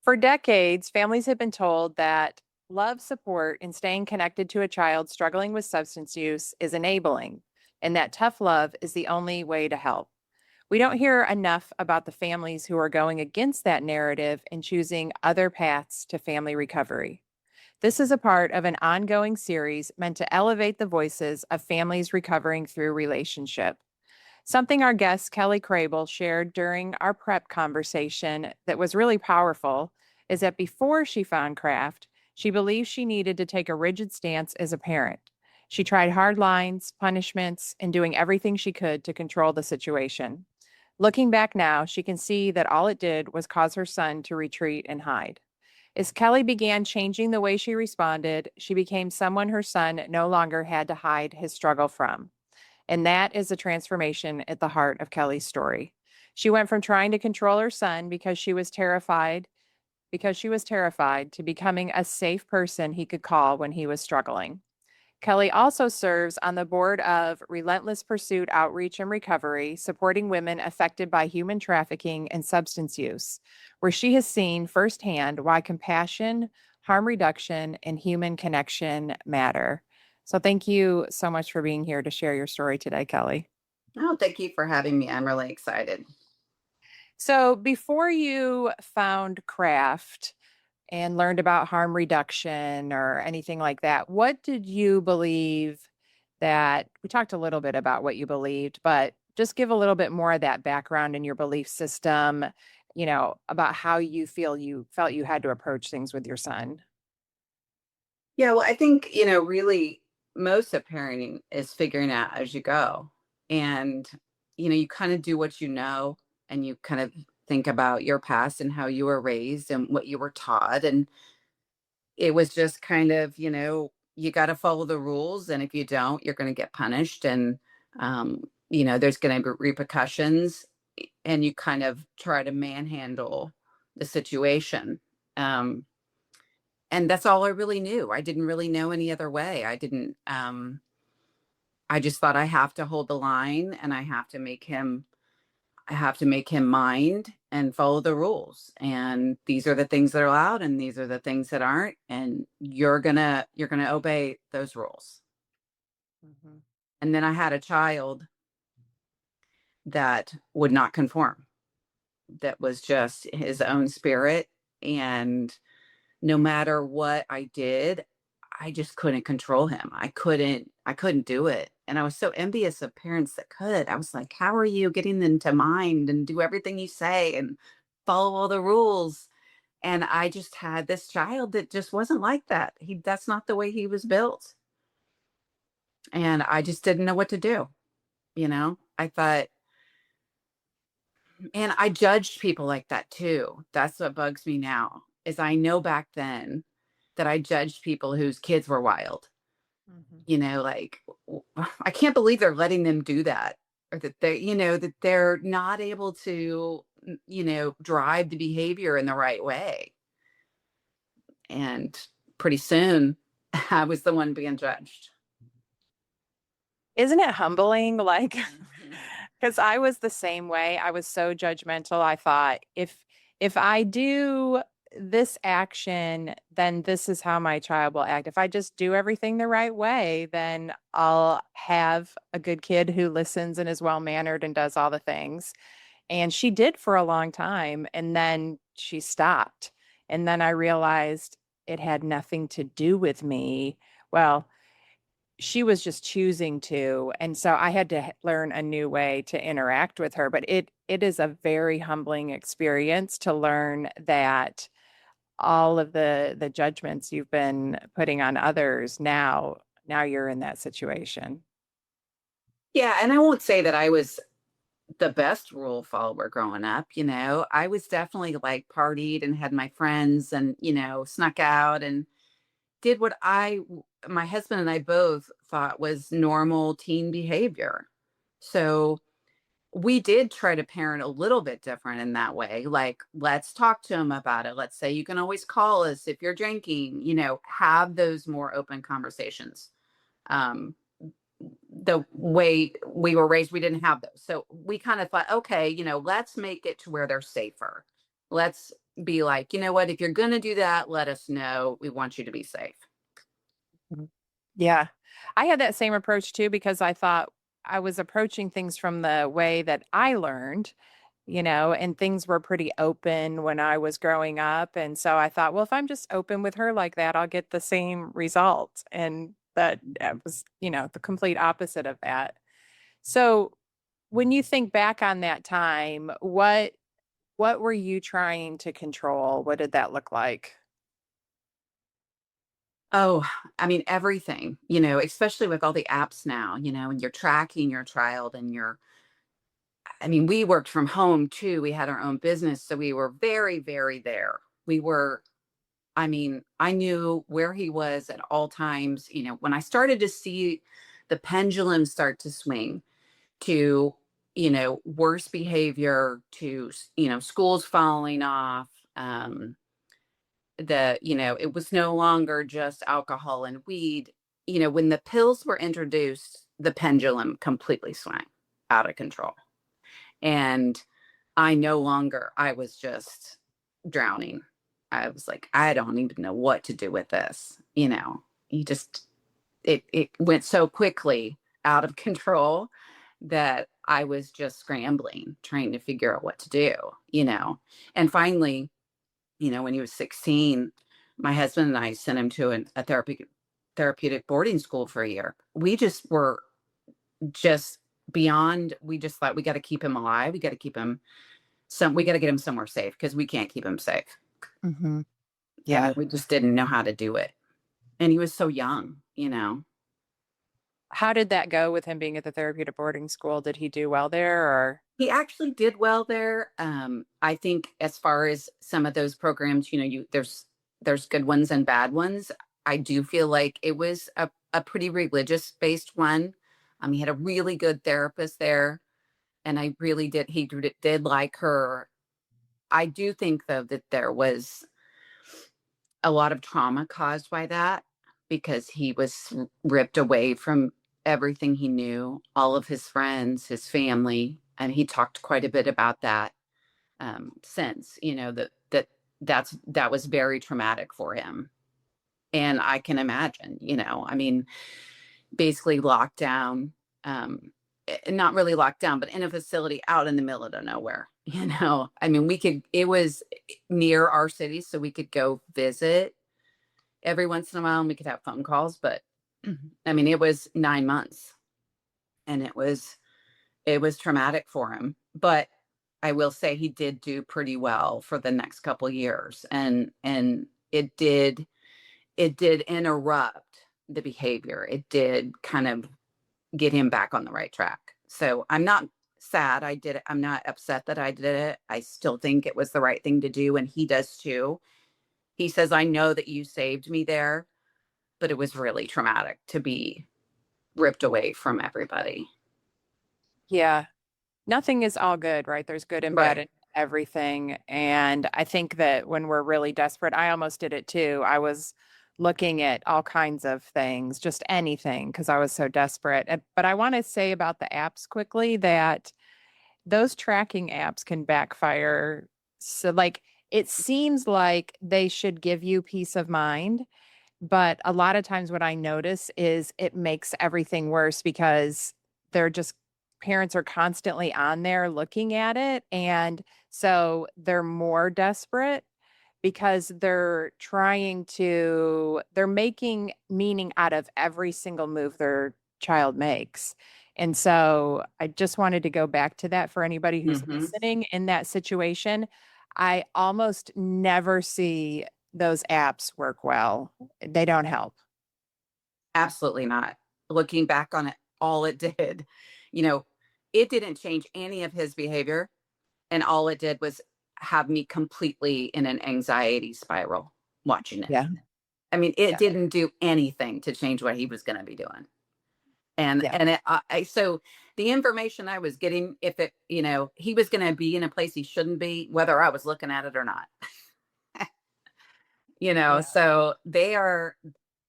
For decades, families have been told that love, support, and staying connected to a child struggling with substance use is enabling, and that tough love is the only way to help. We don't hear enough about the families who are going against that narrative and choosing other paths to family recovery. This is a part of an ongoing series meant to elevate the voices of families recovering through relationship. Something our guest Kelly Krehbiel shared during our prep conversation that was really powerful is that before she found craft, she believed she needed to take a rigid stance as a parent. She tried hard lines, punishments, and doing everything she could to control the situation. Looking back now, she can see that all it did was cause her son to retreat and hide. As Kelly began changing the way she responded, she became someone her son no longer had to hide his struggle from. And that is the transformation at the heart of Kelly's story. She went from trying to control her son because she was terrified to becoming a safe person he could call when he was struggling. Kelly also serves on the board of Relentless Pursuit Outreach and Recovery, supporting women affected by human trafficking and substance use, where she has seen firsthand why compassion, harm reduction, and human connection matter. So, thank you so much for being here to share your story today, Kelly. Oh, thank you for having me. I'm really excited. So, before you found craft and learned about harm reduction or anything like that, what did you believe that we talked a little bit about what you believed, but just give a little bit more of that background in your belief system, about how you felt you had to approach things with your son. Yeah, well, I think, really most of parenting is figuring out as you go. And, you kind of do what you know, and you kind of think about your past and how you were raised and what you were taught. And it was just kind of, you got to follow the rules. And if you don't, you're going to get punished. And, there's going to be repercussions. And you kind of try to manhandle the situation. Um, and that's all I really knew. I didn't really know any other way. I just thought I have to hold the line, and I have to make him mind and follow the rules. And these are the things that are allowed, and these are the things that aren't, and you're gonna obey those rules. Mhm. And then I had a child that would not conform, that was just his own spirit. And no matter what I did, I just couldn't control him. I couldn't do it. And I was so envious of parents that could. I was like, how are you getting them to mind and do everything you say and follow all the rules? And I just had this child that just wasn't like that. That's not the way he was built. And I just didn't know what to do. I thought, and I judged people like that too. That's what bugs me now. Is I know back then that I judged people whose kids were wild. Mhm. Like, I can't believe they're letting them do that, or that they're not able to, drive the behavior in the right way. And pretty soon, I was the one being judged. Isn't it humbling? Like, Mhm. because I was the same way. I was so judgmental. I thought if I do this action, then this is how my child will act. If I just do everything the right way, then I'll have a good kid who listens and is well mannered and does all the things. And she did for a long time, and then she stopped. And then I realized it had nothing to do with me. Well, she was just choosing to, and so I had to learn a new way to interact with her, but it is a very humbling experience to learn that all of the judgments you've been putting on others, now you're in that situation. Yeah, and I won't say that I was the best rule follower growing up. I was definitely like partied and had my friends and, snuck out and did what my husband and I both thought was normal teen behavior. So we did try to parent a little bit different in that way. Like, let's talk to him about it. Let's say you can always call us if you're drinking, have those more open conversations. Um, the way we were raised, we didn't have those. So we kind of thought, okay, let's make it to where they're safer. Let's, be like, you know what, if you're going to do that, let us know. We want you to be safe. Mhm. Yeah. I had that same approach too because I thought I was approaching things from the way that I learned, and things were pretty open when I was growing up. And so I thought, well, if I'm just open with her like that, I'll get the same result. And that was, the complete opposite of that. So when you think back on that time, what were you trying to control? What did that look like? Oh, I mean, everything, especially with all the apps now, and you're tracking your child and I mean, we worked from home too. We had our own business. So we were very, very there. We were, I mean, I knew where he was at all times. When I started to see the pendulum start to swing to, worse behavior, to, schools falling off, it was no longer just alcohol and weed. When the pills were introduced, the pendulum completely swung out of control. And I was just drowning. I was like, I don't even know what to do with this. You just, it went so quickly out of control that I was just scrambling, trying to figure out what to do, and finally, when he was 16, my husband and I sent him to a therapeutic boarding school for a year. We just were just beyond. We just thought we got to keep him alive. We got to get him somewhere safe because we can't keep him safe. Hmm. I Yeah. mean, we just didn't know how to do it. And he was so young. How did that go with him being at the therapeutic boarding school? Did he do well there or? He actually did well there. I think as far as some of those programs, there's good ones and bad ones. I do feel like it was a pretty religious based one. He had a really good therapist there, and I really did like her. I do think though that there was a lot of trauma caused by that because he was ripped away from everything he knew, all of his friends, his family, and he talked quite a bit about that since, that was very traumatic for him. And I can imagine, I mean, basically locked down, not really locked down, but in a facility out in the middle of nowhere. I mean, it was near our city, so we could go visit every once in a while and we could have phone calls. But I mean, it was 9 months and it was traumatic for him. But I will say he did do pretty well for the next couple of years. And it did interrupt the behavior. It did kind of get him back on the right track. So I'm not sad I did it. I'm not upset that I did it. I still think it was the right thing to do. And he does too. He says, I know that you saved me there, but it was really traumatic to be ripped away from everybody. Yeah. Nothing is all good, right? There's good and bad Right. in everything. And I think that when we're really desperate, I almost did it too. I was looking at all kinds of things, just anything, because I was so desperate. But I want to say about the apps quickly that those tracking apps can backfire. So, like, it seems like they should give you peace of mind. But a lot of times, what I notice is it makes everything worse because they're just parents are constantly on there looking at it. And so they're more desperate because they're making meaning out of every single move their child makes. And so I just wanted to go back to that for anybody who's Hmm. listening in that situation. I almost never see those apps work well. They don't help. Absolutely not. Looking back on it, all it did, you know, it didn't change any of his behavior. And all it did was have me completely in an anxiety spiral watching it. Yeah. I mean, it Yeah. didn't do anything to change what he was going to be doing. And Yeah. so the information I was getting, if it, he was going to be in a place he shouldn't be, whether I was looking at it or not. Yeah. So they are,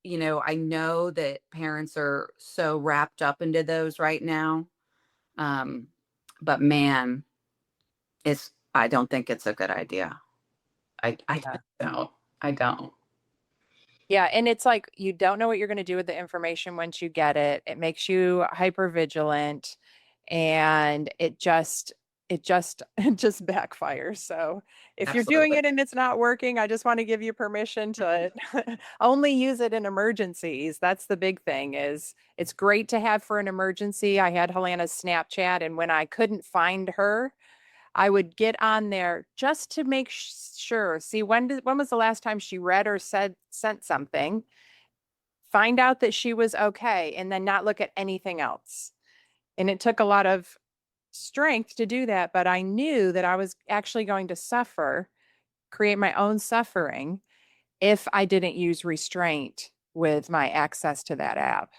I know that parents are so wrapped up into those right now. But man, I don't think it's a good idea. I Yeah. just don't. I don't. Yeah, and it's like you don't know what you're going to do with the information once you get it. It makes you hyper vigilant and it just backfires. So if you're doing Absolutely. it and it's not working, I just want to give you permission to only use it in emergencies. That's the big thing is it's great to have for an emergency. I had Helena's Snapchat and when I couldn't find her, I would get on there just to make sure. See, when was the last time she read or said sent something? Find out that she was okay, and then not look at anything else. And it took a lot of strength to do that, but I knew that I was actually going to suffer, create my own suffering if I didn't use restraint with my access to that app.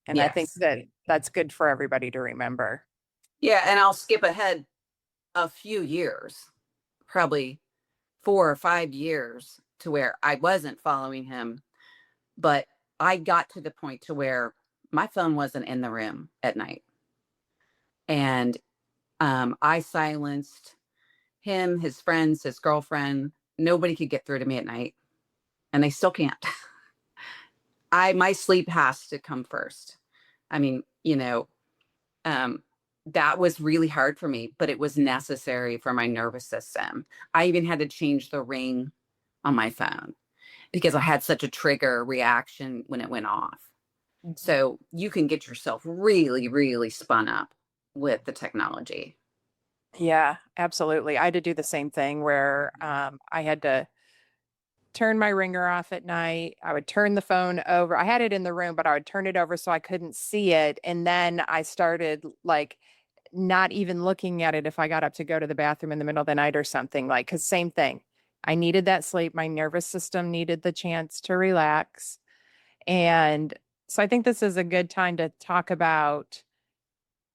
And I think Yes. that that's good for everybody to remember. Yeah, and I'll skip ahead a few years, probably 4 or 5 years to where I wasn't following him, but I got to the point to where my phone wasn't in the room at night. And I silenced him, his friends, his girlfriend. Nobody could get through to me at night, and they still can't. My sleep has to come first. I mean, um, that was really hard for me, but it was necessary for my nervous system. I even had to change the ring on my phone because I had such a trigger reaction when it went off. Mhm. So you can get yourself really, really spun up with the technology. Yeah, absolutely. I had to do the same thing where I had to turn my ringer off at night. I would turn the phone over. I had it in the room, but I would turn it over so I couldn't see it. And then I started like not even looking at it if I got up to go to the bathroom in the middle of the night or something like, because same thing. I needed that sleep. My nervous system needed the chance to relax. And so I think this is a good time to talk about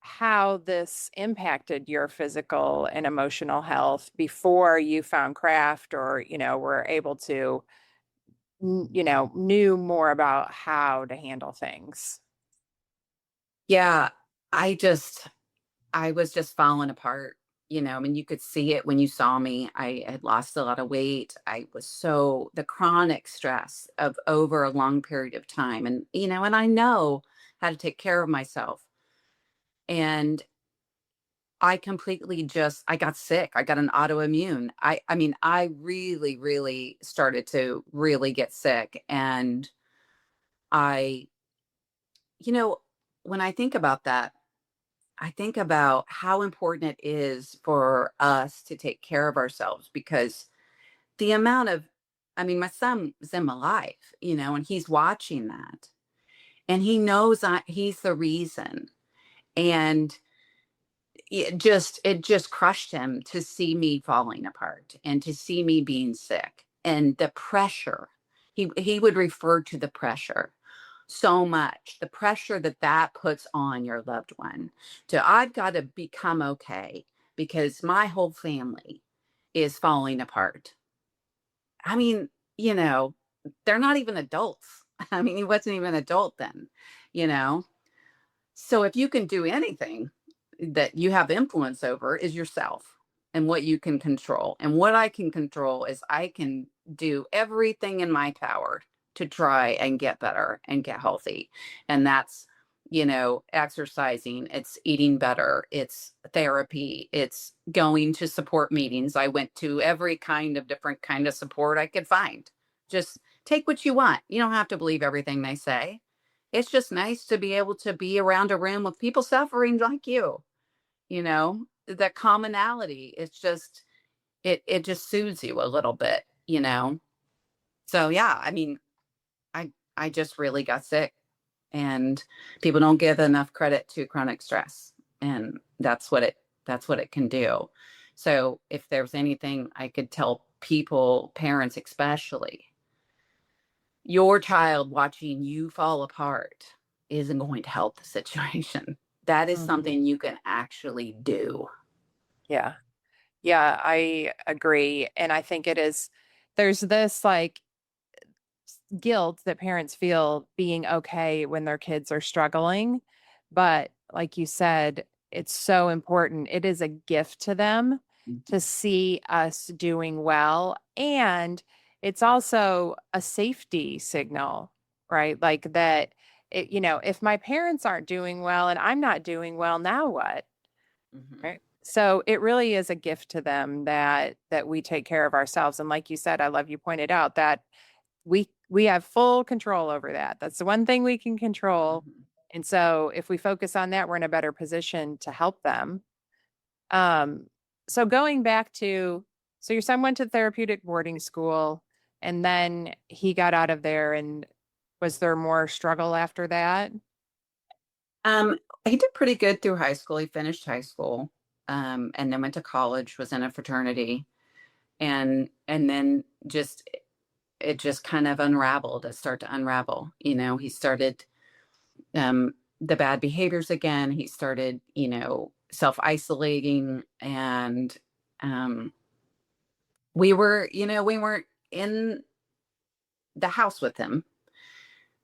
how this impacted your physical and emotional health before you found craft or, were able to knew more about how to handle things. Yeah, I just I was just falling apart. I mean, you could see it when you saw me. I had lost a lot of weight. I was so the chronic stress of over a long period of time. And I know how to take care of myself. And I completely just I got sick. I got an autoimmune. I mean, I really, really started to really get sick. And I, you know, when I think about that, I think about how important it is for us to take care of ourselves because the amount of, I mean, my son is in my life, and he's watching that and he knows he's the reason. And it just crushed him to see me falling apart and to see me being sick and the pressure. He would refer to the pressure so much, the pressure that puts on your loved one to I've got to become okay because my whole family is falling apart. I mean, you know, they're not even adults. I mean, he wasn't even an adult then, you know. So if you can do anything that you have influence over is yourself and what you can control. And what I can control is I can do everything in my power to try and get better and get healthy. And that's, exercising, it's eating better, it's therapy, it's going to support meetings. I went to every kind of different kind of support I could find. Just take what you want. You don't have to believe everything they say. It's just nice to be able to be around a room of people suffering like that commonality. It's just, it just soothes you a little bit. So yeah, I mean, I just really got sick and people don't give enough credit to chronic stress. And that's what it can do. So if there's anything I could tell people, parents especially, your child watching you fall apart isn't going to help the situation. That is Mhm. something you can actually do. Yeah. Yeah, I agree. And I think there's this like guilt that parents feel being okay when their kids are struggling. But like you said, it's so important. It is a gift to them. to see us doing well. And it's also a safety signal, right? Like that, if my parents aren't doing well and I'm not doing well, now what? Mhm. Right. So it really is a gift to them that we take care of ourselves. And like you said, I love you pointed out that we have full control over that. That's the one thing we can control. Mhm. And so if we focus on that, we're in a better position to help them. Um, so going back to, so your son went to therapeutic boarding school and then he got out of there, and was there more struggle after that? Um, he did pretty good through high school. He finished high school, and then went to college, was in a fraternity, and then it just kind of unraveled. It started to unravel. He started the bad behaviors again. He started, self isolating, and um, we weren't in the house with him,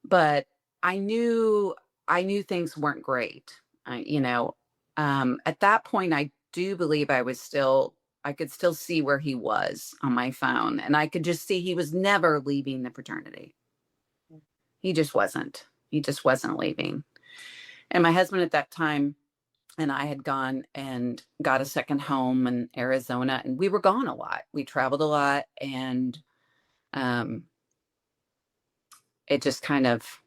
but I knew I knew things weren't great. At that point, I do believe I could still see where he was on my phone, and I could just see he was never leaving the fraternity. He just wasn't. He just wasn't leaving. And my husband at that time and I had gone and got a second home in Arizona, and we were gone a lot. We traveled a lot, and um, it just kind of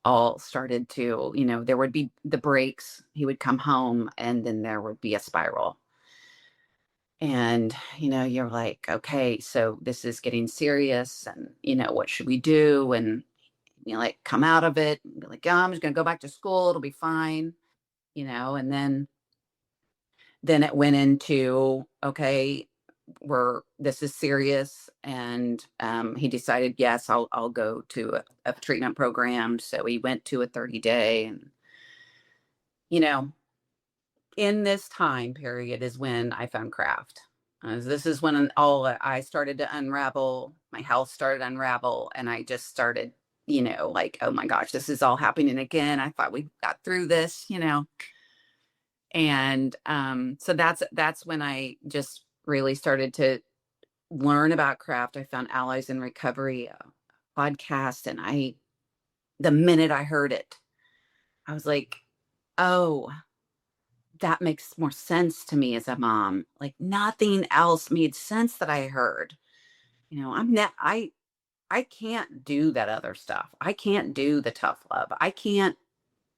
all started to, there would be the breaks. He would come home, and then there would be a spiral. And, you're like, okay, so this is getting serious. And, what should we do? And, like, come out of it. And be like, yeah, I'm just going to go back to school. It'll be fine. And then it went into, okay, this is serious. And he decided, yes, I'll go to a treatment program. So he went to a 30-day, and, you know, in this time period is when I found craft. This is when all I started to unravel, my health started to unravel, and I just started, like, oh my gosh, this is all happening again. I thought we got through this. And so that's when I just really started to learn about craft. I found Allies in Recovery podcast, and the minute I heard it, I was like, oh, that makes more sense to me as a mom. Like, nothing else made sense that I heard. I'm not I can't do that other stuff. I can't do the tough love. I can't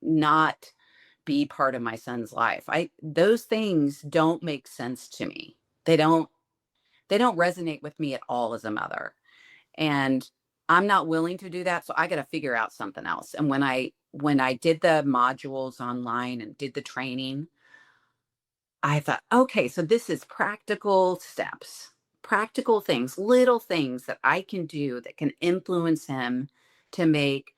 not be part of my son's life. I Those things don't make sense to me. They don't resonate with me at all as a mother. And I'm not willing to do that, so I got to figure out something else. And when I did the modules online and did the training, I thought, okay, so this is practical steps, practical things, little things that I can do that can influence him to make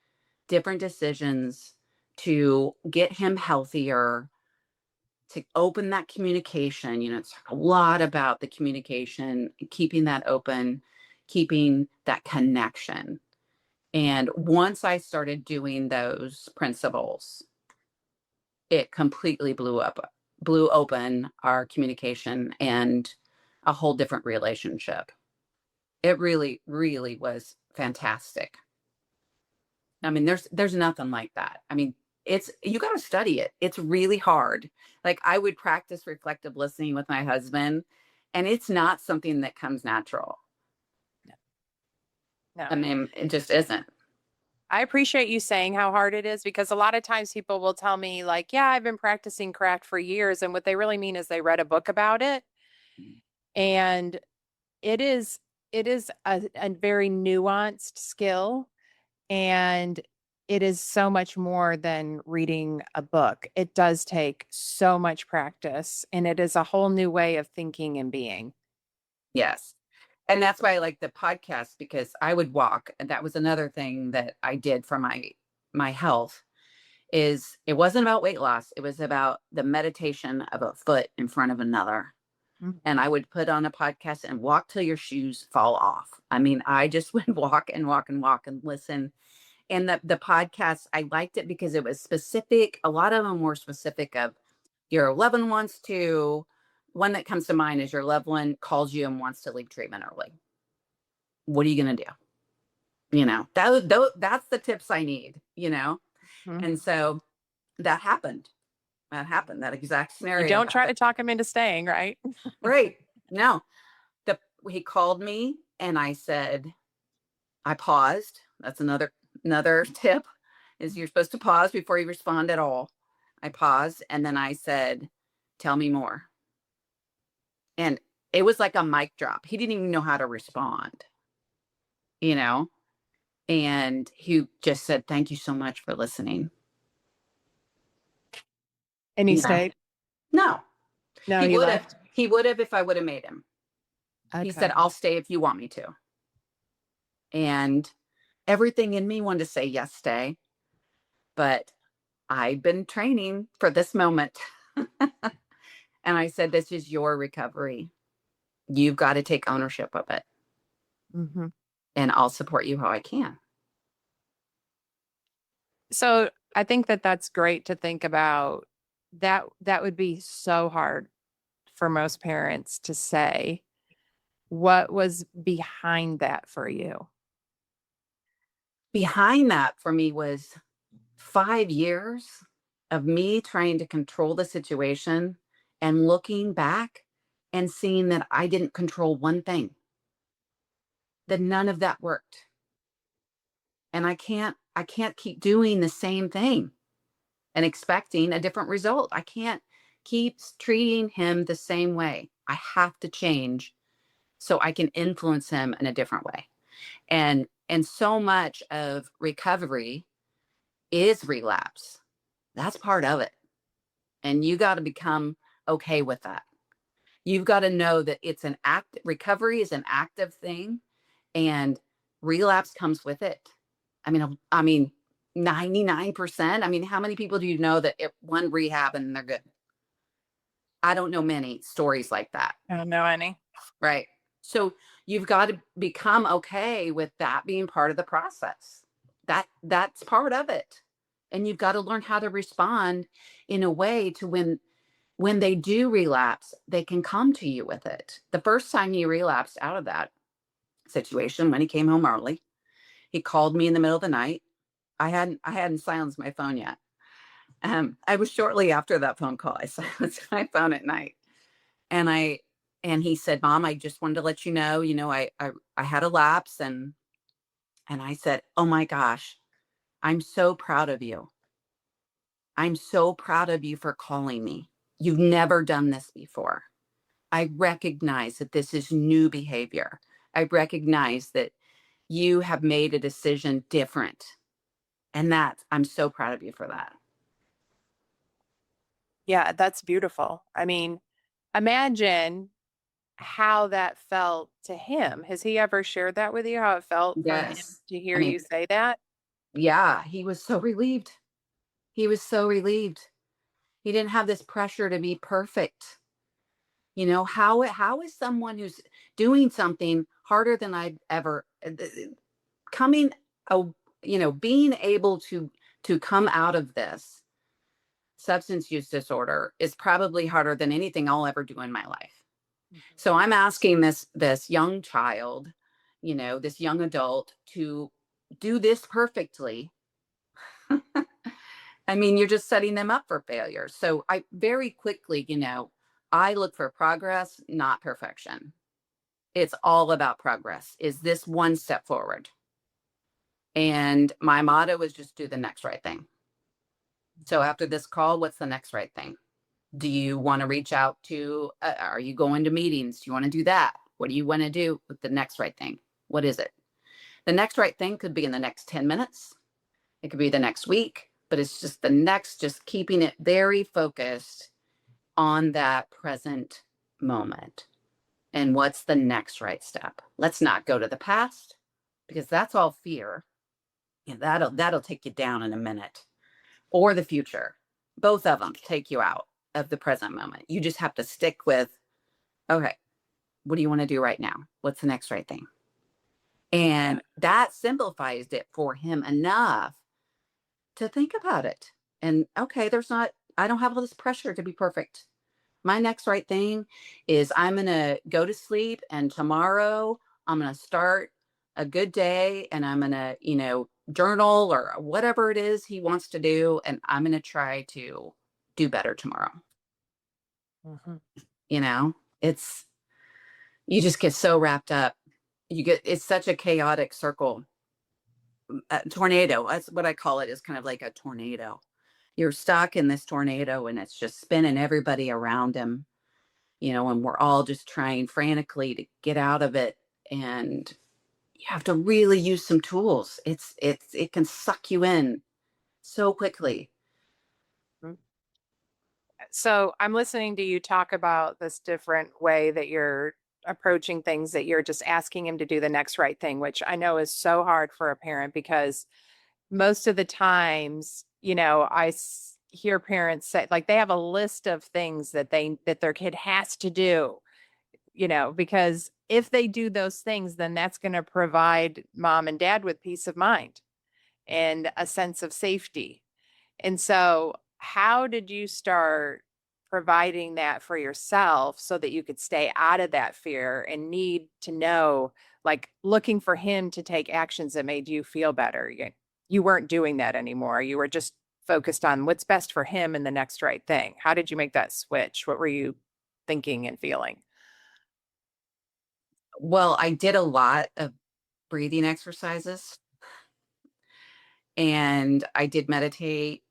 different decisions, to get him healthier, to open that communication. It's a lot about the communication, keeping that open, keeping that connection. And once I started doing those principles, it completely blew open our communication and a whole different relationship. It really, really was fantastic. I mean, there's nothing like that. I mean, it's you got to study it. It's really hard. Like, I would practice reflective listening with my husband, and it's not something that comes natural. I No. mean, it just isn't. I appreciate you saying how hard it is, because a lot of times people will tell me, like, yeah, I've been practicing craft for years. And what they really mean is they read a book about it. And it is, it is a very nuanced skill. And it is so much more than reading a book. It does take so much practice, and it is a whole new way of thinking and being. Yes. And that's why I like the podcast, because I would walk, and that was another thing that I did for my health. Is it wasn't about weight loss, it was about the meditation of a foot in front of another. And I would put on a podcast and walk till your shoes fall off. I mean, I just would walk and walk and walk and listen. And the podcast, I liked it because it was specific. A lot of them were specific of, your loved one wants to one that comes to mind is your loved one calls you and wants to leave treatment early. What are you going to do? That's the tips I need. Mhm. And so that happened. That exact You scenario don't try to happened. talk him into staying, right? Right. No, he called me and I paused. That's another tip is you're supposed to pause before you respond at all. I paused and then I said, tell me more. And it was like a mic drop. He didn't even know how to respond, you know? And he just said, thank you so much for listening. And he Yeah. stayed? No, No, he he would have. left. He would have if I would have made him. He said, Okay. I'll stay if you want me to. And everything in me wanted to say, yes, stay. But I've been training for this moment. And I said, this is your recovery. You've got to take ownership of it. Hmm. And I'll support you how I can. So I think that that's great to think about. That would be so hard for most parents to say. What was behind that for you? Behind that for me was 5 years of me trying to control the situation and looking back and seeing that I didn't control one thing, that none of that worked. And I can't keep doing the same thing and expecting a different result. I can't keep treating him the same way. I have to change so I can influence him in a different way. And so much of recovery is relapse. That's part of it. And you got to become okay with that. You've got to know that it's an act, recovery is an active thing, and relapse comes with it. I mean 99%. I mean, how many people do you know that it one rehab and they're good? I don't know many stories like that. I don't know any. Right. So you've got to become okay with that being part of the process. That's part of it. And you've got to learn how to respond in a way to when they do relapse, they can come to you with it. The first time he relapsed out of that situation, when he came home early, he called me in the middle of the night. I hadn't silenced my phone yet. I was shortly after that phone call. I silenced my phone at night, and he said, "Mom, I just wanted to let you know. I had a lapse." And I said, "Oh my gosh, I'm so proud of you. I'm so proud of you for calling me. You've never done this before. I recognize that this is new behavior. I recognize that you have made a decision different. And I'm so proud of you for that." Yeah, that's beautiful. I mean, imagine how that felt to him. Has he ever shared that with you, how it felt for him Yes. to I hear mean, you say that? yeah, he was so relieved. He was so relieved. He didn't have this pressure to be perfect. How is someone who's doing something harder than I've ever coming, oh, being able to come out of this substance use disorder is probably harder than anything I'll ever do in my life. Mhm. So I'm asking this young child, this young adult to do this perfectly. I mean, you're just setting them up for failure. So I very quickly, I look for progress, not perfection. It's all about progress. Is this one step forward? And my motto is just do the next right thing. So after this call, what's the next right thing? Do you want to reach out to, are you going to meetings? Do you want to do that? What do you want to do with the next right thing? What is it? The next right thing could be in the next 10 minutes. It could be the next week, but it's just just keeping it very focused on that present moment. And what's the next right step? Let's not go to the past because that's all fear. And that'll take you down in a minute. Or the future. Both of them take you out of the present moment. You just have to stick with, okay, what do you want to do right now? What's the next right thing? Yeah. And that simplifies it for him enough to think about it. And okay, I don't have all this pressure to be perfect. My next right thing is I'm going to go to sleep, and tomorrow I'm going to start a good day, and I'm going to, journal or whatever it is he wants to do. And I'm going to try to do better tomorrow. Mhm. You know, it's, you just get so wrapped up. It's such a chaotic circle. A tornado, that's what I call it, is kind of like a tornado. You're stuck in this tornado and it's just spinning everybody around him, and we're all just trying frantically to get out of it. And you have to really use some tools. It can suck you in so quickly. Mm. So I'm listening to you talk about this different way that you're approaching things, that you're just asking him to do the next right thing, which I know is so hard for a parent because most of the times, hear parents say like they have a list of things that their kid has to do, because if they do those things, then that's going to provide mom and dad with peace of mind and a sense of safety. And so, how did you start providing that for yourself so that you could stay out of that fear and need to know, like looking for him to take actions that made you feel better? You weren't doing that anymore. You were just focused on what's best for him and the next right thing. How did you make that switch? What were you thinking and feeling? Well, I did a lot of breathing exercises, and I did meditate.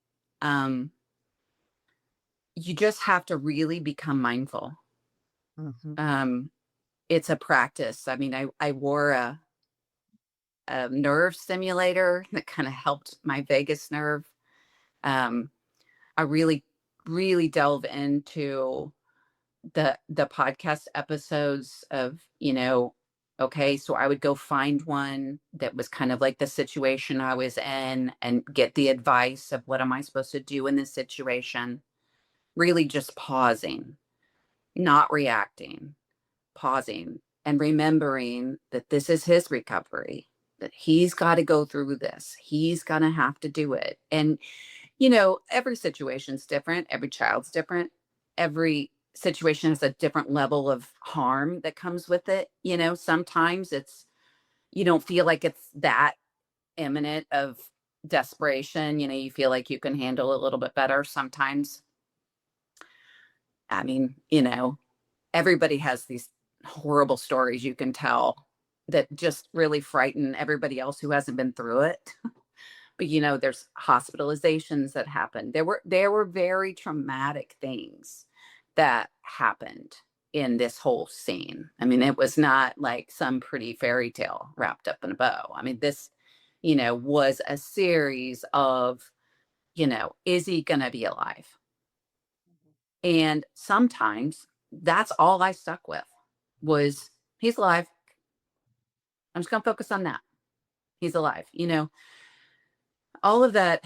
Um, you just have to really become mindful. Mhm. Um, it's a practice. I mean, I wore a nerve stimulator that kind of helped my vagus nerve. Um, I really, really delve into the podcast episodes of, okay, so I would go find one that was kind of like the situation I was in and get the advice of what am I supposed to do in this situation. Really just pausing, not reacting, pausing and remembering that this is his recovery, that he's got to go through this. He's going to have to do it. And, every situation's different. Every child's different. Every situation has a different level of harm that comes with it. Sometimes you don't feel like it's that imminent of desperation. You feel like you can handle it a little bit better. Sometimes, I mean, everybody has these horrible stories you can tell that just really frighten everybody else who hasn't been through it. But there's hospitalizations that happened. There were very traumatic things that happened in this whole scene. I mean, it was not like some pretty fairy tale wrapped up in a bow. I mean, this, was a series of, is he gonna be alive? And sometimes that's all I stuck with was he's alive. I'm just gonna focus on that. He's alive. All of that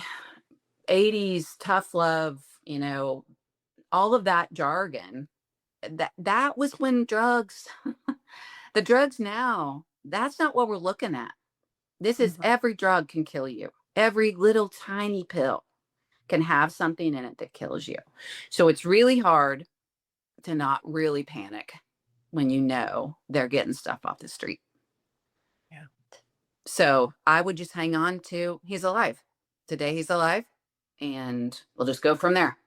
80s tough love, all of that jargon, that was when the drugs now, that's not what we're looking at. This is, Mhm. every drug can kill you. Every little tiny pill can have something in it that kills you. So it's really hard to not really panic when they're getting stuff off the street. Yeah. So I would just hang on to he's alive. Today he's alive, and we'll just go from there.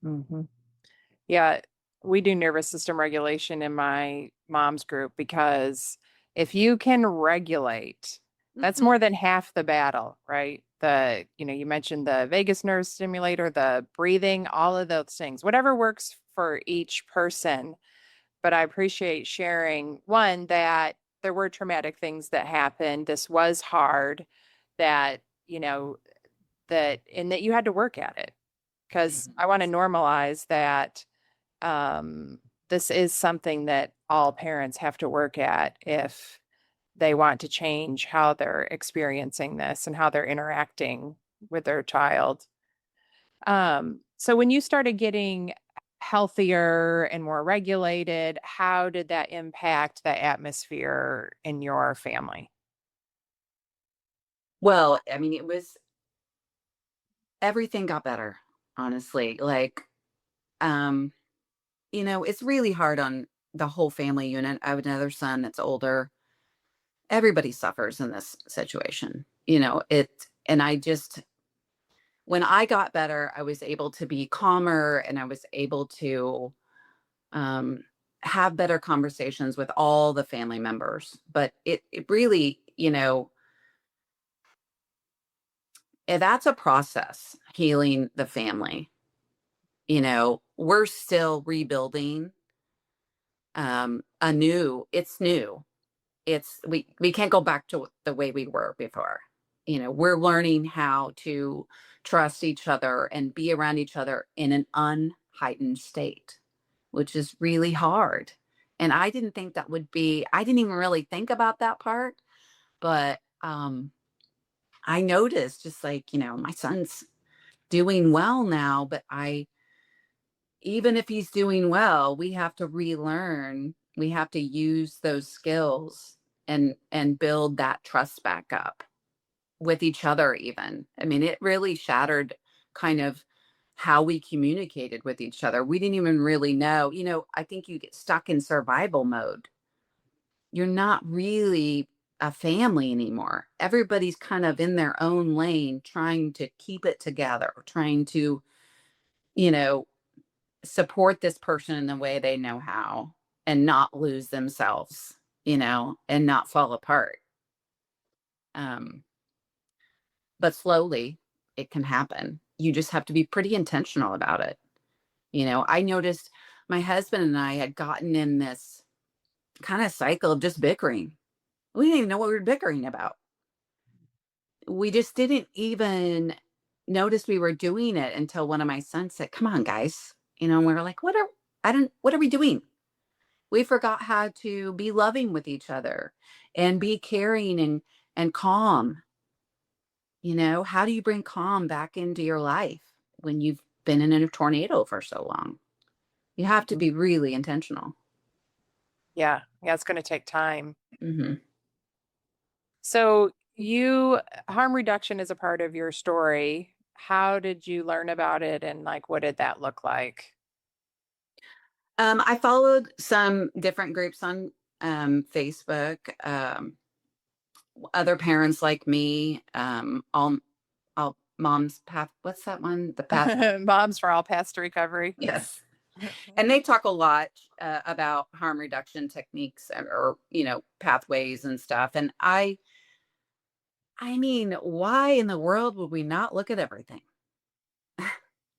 Mhm. Yeah, we do nervous system regulation in my mom's group because if you can regulate, that's Mhm. more than half the battle, right? You mentioned the vagus nerve stimulator, the breathing, all of those things, whatever works for each person. But I appreciate sharing one that there were traumatic things that happened. This was hard, that, you know, and that you had to work at it because I want to normalize that this is something that all parents have to work at if they want to change how they're experiencing this and how they're interacting with their child. So when you started getting healthier and more regulated, how did that impact the atmosphere in your family? Well, I mean, everything got better, honestly. Like, um, it's really hard on the whole family unit. I have another son that's older. Everybody suffers in this situation. And I just, when I got better, I was able to be calmer and I was able to um, have better conversations with all the family members. But it really, that's a process, healing the family. We're still rebuilding anew. It's new. We can't go back to the way we were before. We're learning how to trust each other and be around each other in an unheightened state, which is really hard. And I didn't think that would be, I didn't even really think about that part, but I noticed just like, my son's doing well now, but even if he's doing well, we have to relearn. We have to use those skills and build that trust back up with each other even. I mean, it really shattered kind of how we communicated with each other. We didn't even really know. I think you get stuck in survival mode. You're not really a family anymore. Everybody's kind of in their own lane trying to keep it together, trying to, you know, support this person in the way they know how and not lose themselves, and not fall apart. Um, but slowly it can happen. You just have to be pretty intentional about it. I noticed my husband and I had gotten in this kind of cycle of just bickering. We didn't even know what we were bickering about. We just didn't even notice we were doing it until one of my sons said, "Come on, guys." And we were like, what are we doing? We forgot how to be loving with each other and be caring and calm. How do you bring calm back into your life when you've been in a tornado for so long? You have to be really intentional. Yeah. Yeah. It's going to take time. Hmm. So harm reduction is a part of your story. How did you learn about it and like what did that look like? I followed some different groups on Facebook, other parents like me, all mom's path. What's that one? The path. Moms for all paths to recovery. Yes. And they talk a lot about harm reduction techniques or pathways and stuff. And I mean, why in the world would we not look at everything?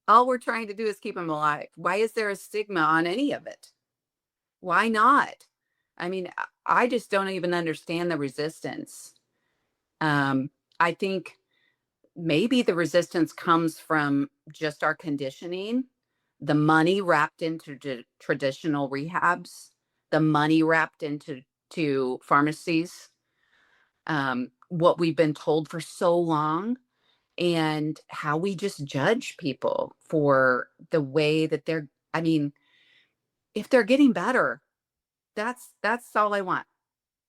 All we're trying to do is keep them alive. Why is there a stigma on any of it? Why not? I mean, I just don't even understand the resistance. Um, I think maybe the resistance comes from just our conditioning, the money wrapped into traditional rehabs, the money wrapped into pharmacies, what we've been told for so long, and how we just judge people for the way that they're. I mean, if they're getting better, that's all I want.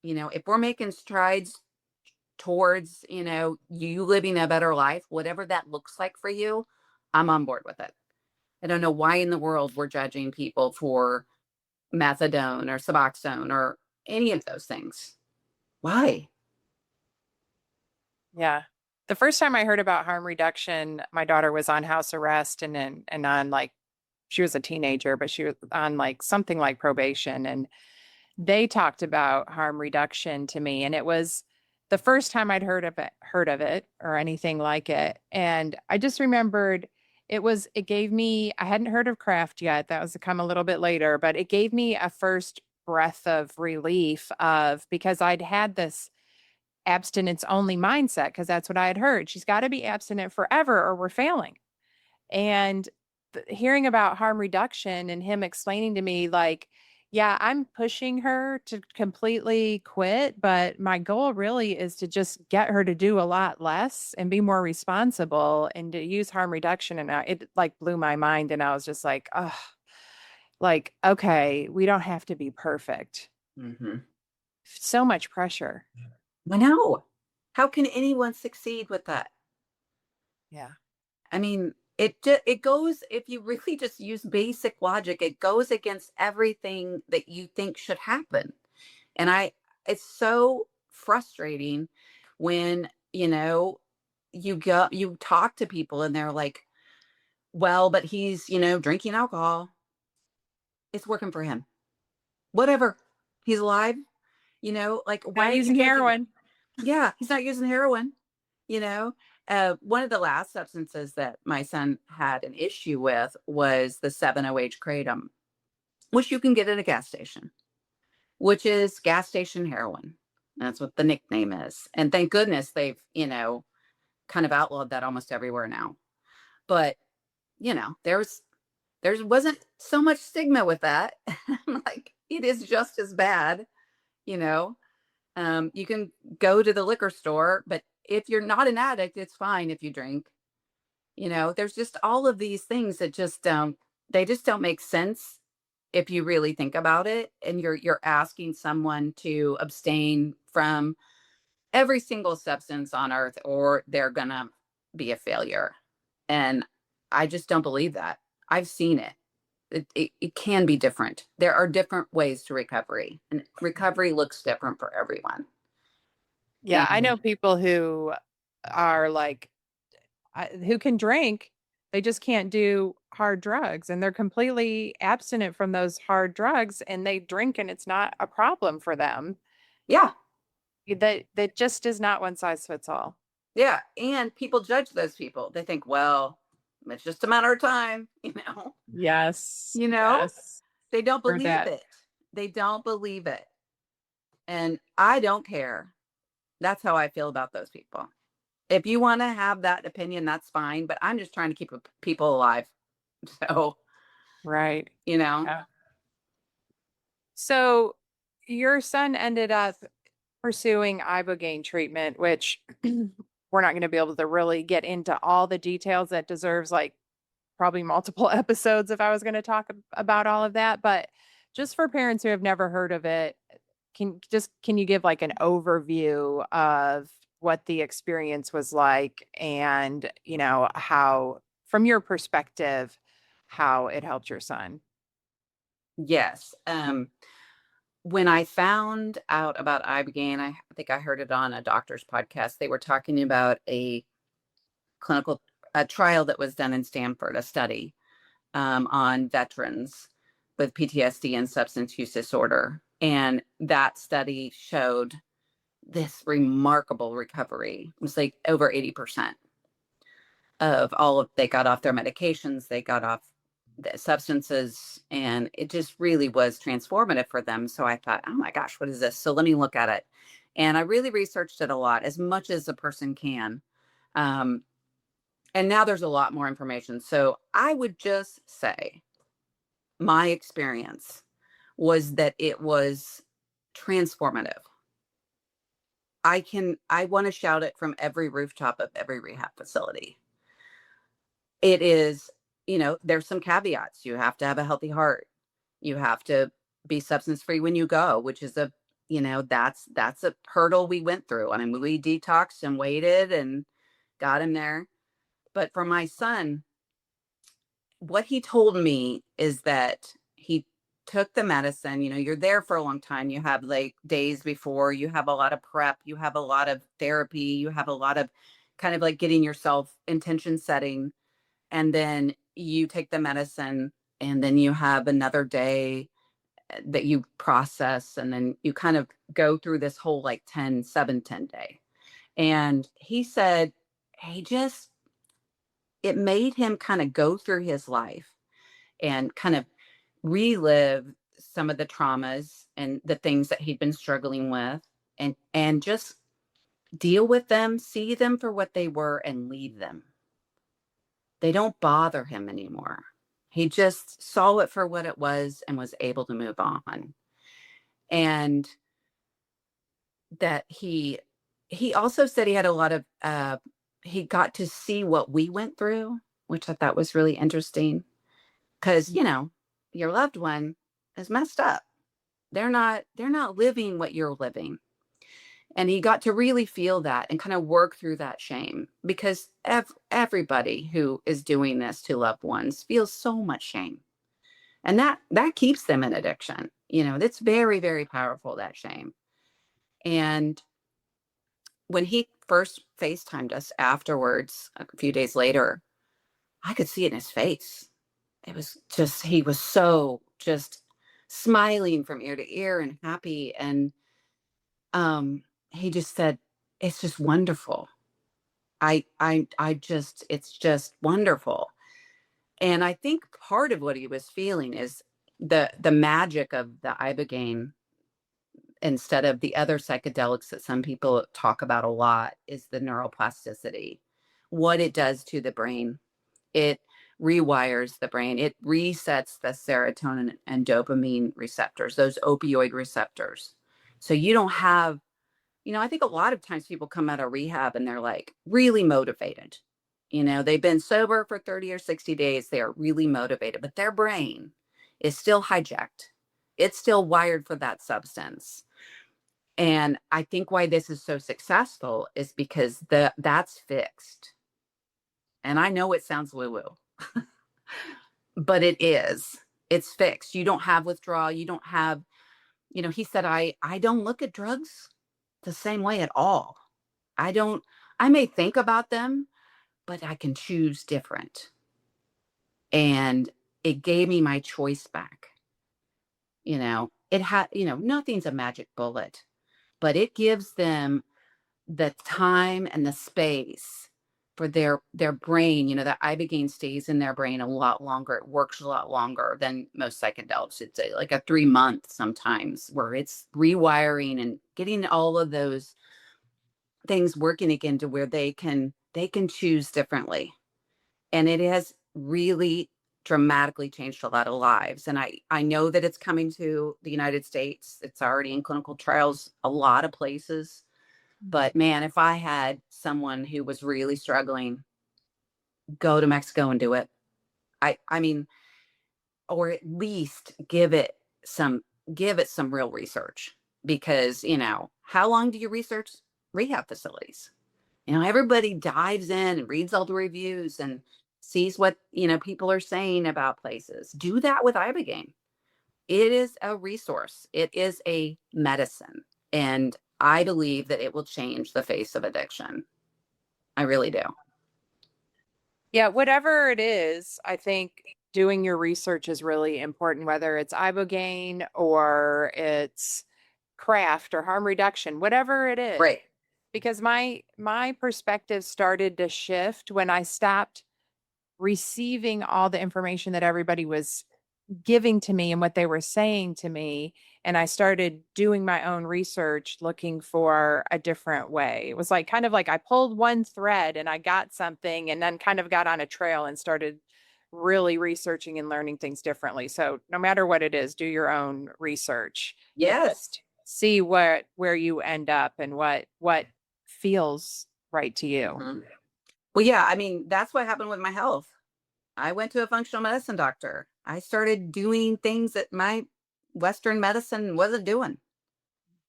If we're making strides towards, you living a better life, whatever that looks like for you, I'm on board with it. I don't know why in the world we're judging people for methadone or Suboxone or any of those things. Why? Yeah. The first time I heard about harm reduction, my daughter was on house arrest and on like she was a teenager, but she was on like something like probation. And they talked about harm reduction to me. And it was the first time I'd heard of it or anything like it. And I just remembered it gave me, I hadn't heard of craft yet. That was to come a little bit later, but it gave me a first breath of relief of because I'd had this abstinence only mindset because that's what I had heard. She's got to be abstinent forever or we're failing. And hearing about harm reduction and him explaining to me, like, yeah, I'm pushing her to completely quit, but my goal really is to just get her to do a lot less and be more responsible and to use harm reduction. And it like blew my mind. And I was just like, oh, like, okay, we don't have to be perfect. Hmm. So much pressure. I know. How can anyone succeed with that? Yeah. I mean, It goes, if you really just use basic logic, it goes against everything that you think should happen. And I it's so frustrating when, you talk to people and they're like, "Well, but he's, drinking alcohol. It's working for him. Whatever. He's alive." Like, why Not are you using judging it? heroin. Yeah, he's not using heroin, you know? One of the last substances that my son had an issue with was the 7-OH kratom, which you can get at a gas station, which is gas station heroin. That's what the nickname is. And thank goodness they've, kind of outlawed that almost everywhere now. But, there wasn't so much stigma with that. Like, it is just as bad, you know. You can go to the liquor store, but if you're not an addict, it's fine if you drink. There's just all of these things that just don't make sense if you really think about it. And you're asking someone to abstain from every single substance on earth, or they're gonna be a failure. And I just don't believe that. I've seen it. It can be different. There are different ways to recovery, and recovery looks different for everyone. Yeah, I And know people who are like, who can drink, they just can't do hard drugs and they're completely abstinent from those hard drugs and they drink and it's not a problem for them. yeah, That just is not one size fits all. yeah. And people judge those people. They think, well, it's just a matter of time, Yes. you know, Yes. they don't Heard believe that. it. They don't believe it. And I don't care. That's how I feel about those people. If you want to have that opinion, that's fine. But I'm just trying to keep people alive. So, Right. you know, Yeah. So your son ended up pursuing ibogaine treatment, which we're not going to be able to really get into all the details. That deserves like probably multiple episodes if I was going to talk about all of that. But just for parents who have never heard of it, can you give like an overview of what the experience was like and, how from your perspective how it helped your son? yes. When I found out about Ibogaine, I think I heard it on a doctor's podcast. They were talking about clinical a trial that was done in Stanford, a study on veterans with PTSD and substance use disorder. And that study showed this remarkable recovery. It was like over 80% of they got off their medications, they got off the substances, and it just really was transformative for them. So I thought, oh my gosh, what is this? So let me look at it. And I really researched it a lot, as much as a person can. Um, and now there's a lot more information. So I would just say my experience was that it was transformative. I want to shout it from every rooftop of every rehab facility. It is, there's some caveats. You have to have a healthy heart. You have to be substance free when you go, which is that's a hurdle we went through. I mean, we detoxed and waited and got him there. But for my son, what he told me is that he took the medicine. You're there for a long time. You have like days before, you have a lot of prep, you have a lot of therapy, you have a lot of kind of like getting yourself intention setting. And then you take the medicine, and then you have another day that you process. And then you kind of go through this whole like 10-7-10 day. And he said, he just, it made him kind of go through his life and kind of relive some of the traumas and the things that he'd been struggling with, and just deal with them, see them for what they were, and leave them. They don't bother him anymore. He just saw it for what it was and was able to move on. And that he also said he had a lot of he got to see what we went through, which I thought was really interesting, because your loved one is messed up. They're not living what you're living. And he got to really feel that and kind of work through that shame, because everybody who is doing this to loved ones feels so much shame. And that keeps them in addiction. That's very, very powerful, that shame. And when he first FaceTimed us afterwards, a few days later, I could see it in his face. It was just, he was so just smiling from ear to ear and happy. And he just said, it's just wonderful. It's just wonderful. And I think part of what he was feeling is the magic of the ibogaine, instead of the other psychedelics that some people talk about a lot, is the neuroplasticity, what it does to the brain. It rewires the brain. It resets the serotonin and dopamine receptors, those opioid receptors. So you don't have, I think a lot of times people come out of rehab and they're like really motivated. They've been sober for 30 or 60 days. They are really motivated, but their brain is still hijacked. It's still wired for that substance. And I think why this is so successful is because that's fixed. And I know it sounds woo-woo, but it is. It's fixed. You don't have withdrawal. You don't have, he said, I don't look at drugs the same way at all. I don't, I may think about them, but I can choose different. And it gave me my choice back. It had, nothing's a magic bullet, but it gives them the time and the space for their brain. That ibogaine stays in their brain a lot longer. It works a lot longer than most psychedelics. It's like a 3 month sometimes, where it's rewiring and getting all of those things working again to where they can choose differently. And it has really dramatically changed a lot of lives. And I know that it's coming to the United States. It's already in clinical trials a lot of places. But man, if I had someone who was really struggling, go to Mexico and do it. I mean, or at least give it some real research, because, how long do you research rehab facilities? Everybody dives in and reads all the reviews and sees what, people are saying about places. Do that with ibogaine. It is a resource. It is a medicine. And I believe that it will change the face of addiction. I really do. Yeah, whatever it is, I think doing your research is really important, whether it's ibogaine or it's craft or harm reduction, whatever it is. Right. Because my perspective started to shift when I stopped receiving all the information that everybody was giving to me and what they were saying to me. And I started doing my own research, looking for a different way. It was like kind of like I pulled one thread and I got something, and then kind of got on a trail and started really researching and learning things differently. So no matter what it is, do your own research and Yes. just see where you end up and what feels right to you. Mhm. Well, yeah, I mean, that's what happened with my health. I went to a functional medicine doctor. I started doing things that my Western medicine wasn't doing.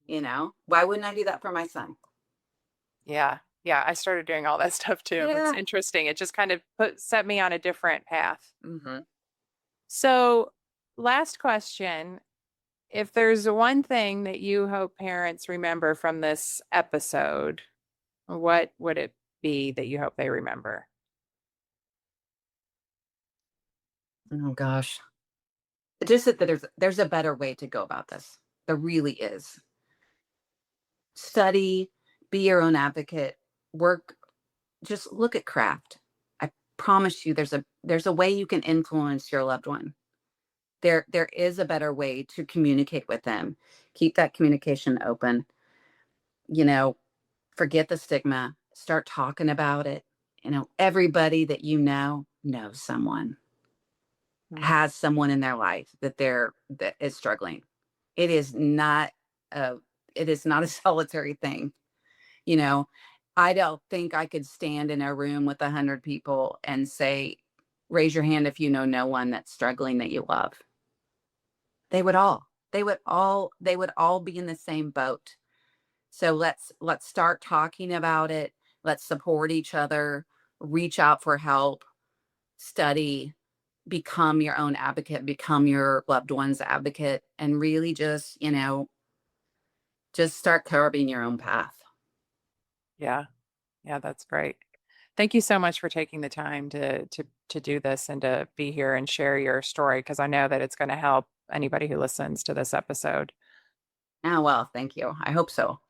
Why wouldn't I do that for my son? Yeah. Yeah, I started doing all that stuff too. It's Yeah. interesting. It just kind of set me on a different path. Hmm. So, last question. If there's one thing that you hope parents remember from this episode, what would it be that you hope they remember? Oh gosh. Just that there's a better way to go about this. There really is. Study, be your own advocate, work, just look at craft. I promise you there's a way you can influence your loved one. There is a better way to communicate with them. Keep that communication open. You know, Forget the stigma. Start talking about it. Everybody that knows someone, Mm. has someone in their life that is struggling. It is not a it is not a solitary thing. You know, I don't think I could stand in a room with 100 people and say, raise your hand if you know no one that's struggling that you love. They would all be in the same boat. So let's start talking about it. Let's support each other, reach out for help, study, become your own advocate, become your loved one's advocate, and really just, just start carving your own path. Yeah. Yeah, that's great. Thank you so much for taking the time to do this and to be here and share your story because I know that it's going to help anybody who listens to this episode. Oh, well, thank you. I hope so.